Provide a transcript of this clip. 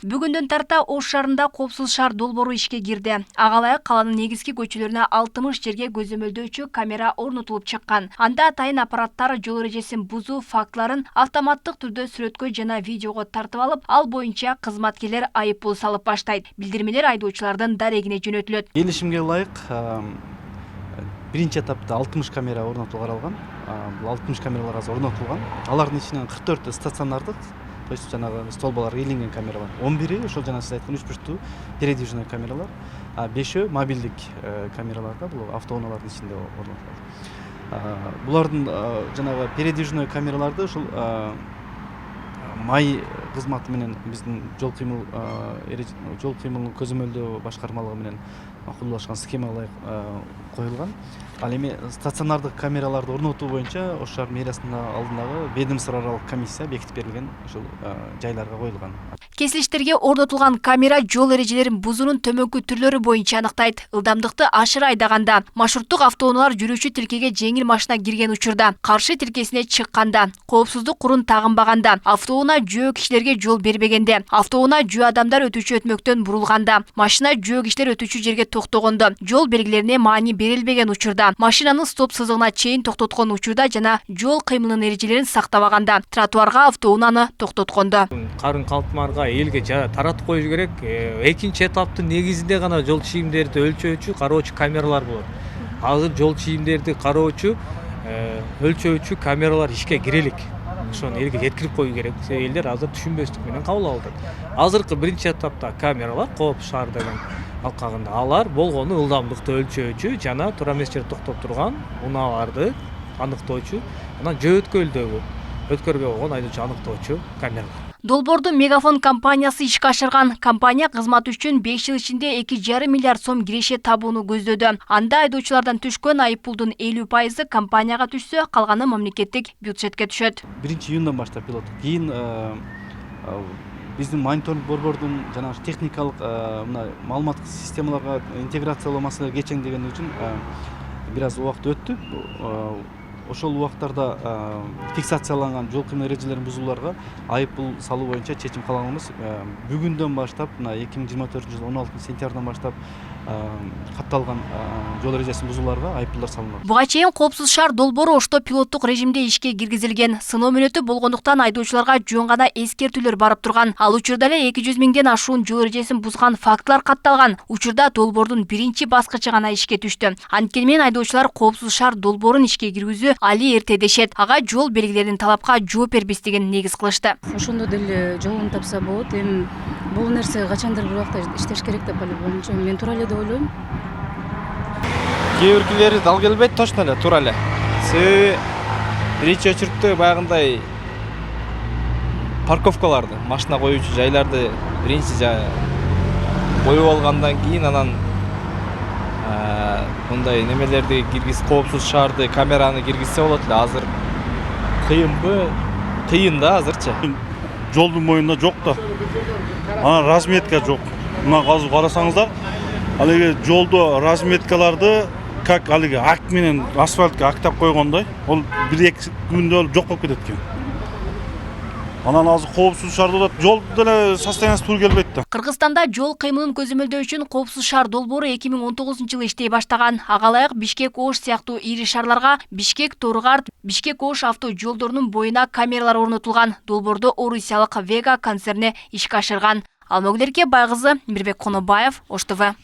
Бүгүндөн тарта Ош шаарында коопсуз шаар долбоору ишке кирди. Агалай каланын негизги көчөлөрүнө 60 жерге көзөмөлдөөчү камера орнотулуп чыккан. Анда атайын аппараттар жол эрежесин бузуу фактыларын автоматтык түрдө сүрөткө жана видеого тартып алып, ал боюнча кызматкерлер айыппул салып баштайт. Билдирмелер айдоочулардын дарегине жөнөтүлөт. Келишимге ылайык биринчи этапта 60 камера орнотууга каралган. Бул 60 камералар азыр орнотулган. Алардын ичинен 44 стационардык, то есть жанагы столбаларга ийленген камералар. 11-и ошол жана сиз айткан 3 бурчтуу передвижной камералар, а 5-өө мобилдик камералар да, бул автоунаалардын ичинде орнотулган. Булардын жанагы передвижной камераларды ушул май кызматы менен биздин жол кыймылын көзөмөлдөө башкармалыгы менен макулдашкан схема ылайык коюлган. Ал эми стационардык камераларды орнотуу боюнча Ош шаар мэриясынын алдындагы ведомство аралык комиссия бекитип берилген ушул жайларга коюлган. Кесилиштерге орнотулган камера жол эрежелерин бузуунун төмөнкү түрлөрү боюнча аныктайт. Ылдамдыкты ашыра айдаганда, маршруттук автоунаалар жүрүүчү тилкеге жеңил машина кирген учурда, каршы тилкесине чыкканда, коопсуздук курун тагынбаганда, автоунаа жөө кишилерге жол бербегенде, автоунаа жөө адамдар өтүүчү өтмөктөн бурулганда, машина жөө кишилер өтүүчү жерге токтогондо, жол белгилерине маани берилбеген учурда, машинанын стоп сызыгына чейин токтоткон учурда жана жол кыймылынын эрежелерин сактабаганда, тротуарга автоунааны токтоткондо. Карын калтмарга элге таратып коюш керек. Экинчи этаптын негизинде гана жол чийимдерди өлчөөчү, кароочу камералар болот. Азыр жол чийимдерди кароочу, өлчөөчү камералар ишке кирелик. Ошону элге жеткирип коюу керек. Элдер азыр түшүнбөстүк менен кабыл алып атат. Азыркы биринчи этапта камералар коопсуз шаар деген алкагында алар болгону ылдамдыкты өлчөөчү жана туура эмес жерде токтоп турган унааларды аныктоочу, анан жөө өткөлдөгү өткөрбөй койгон айдоочу аныктоочу камералар. Долбоорду Мегафон компаниясы ишке ашырган. Компания кызмат үчүн 5 жыл ичинде 2,5 миллиард сом киреше табууну көздөдү. Анда айдоочулардан түшкөн айыппулдун 50% компанияга түшсө, калганы мамлекеттик бюджетке түшөт. 1-июндан баштап пилоттук. Кийин биздин мониторинг борбордун жана техникалык мына маалыматтык системаларга интеграциялоо маселелери кечеңдегени үчүн бир аз убакыт өттү. Ошол убактарда фиксацияланган жол кыймыл эрежелерин бузууларга айыппул салуу боюнча чечим кабылганбыз. Бүгүндөн баштап, мына 2024-жылы 16-сентябрдан баштап катталган жол эрежесин бузууларга айыппулдар салынат. Буга чейин коопсуз шаар долбоору Ошто пилоттук режимде ишке киргизилген. Сыноо мөөнөтү болгондуктан айдоочуларга жөн гана эскертүүлөр барып турган. Ал учурда эле 200 миңден ашуун жол эрежесин бузган фактылар катталган. Учурда долбоордун биринчи баскычы гана ишке түштү. Анткени менен айдоочулар коопсуз шаар долбоорун ишке киргизүү али эрте дешет. Ага жол белгилеринин талапка жооп бербестигин негиз кылышты. Ошондо деле жолун тапса болот. Эми бул нерсе качандыр бир убакта иштеш керек деп ойлойм. Мен туура эле деп ойлойм. Кээ биркилери дал келбейт, точно эле, туура эле. Себеби биринчи очередте баягындай парковкаларды, машина коюучу жайларды биринчи коюп алгандан кийин анан мындай немелерди коопсуз шаарды, камераны киргизсе болот эле. Азыр кыйынбы? Кыйын да азырчы. Жолдун боюнда жок да. Анан разметка жок. Мына азыр карасаңыздар, алиги жолдо разметкаларды как алиги акт менен асфальтка актап койгондой, ол 1-2 күндө жок болуп кетет экен. Анан азыр коопсуз шаарда жол деле состояниясы туура келбейт да. Кыргызстанда жол кыймылын көзөмөлдөө үчүн коопсуз шаар долбоору 2019-жылы иштей баштаган. Ага ылайык Бишкек Ош сыяктуу ири шаарларга Бишкек Торгарт, Бишкек Ош авто жолдорунун боюна камералар орнотулган. Долбоорду Орусиялык Вега концерни ишке ашырган. Алмагүл Байгызы, Мирбек Конобаев, Ош ТВ.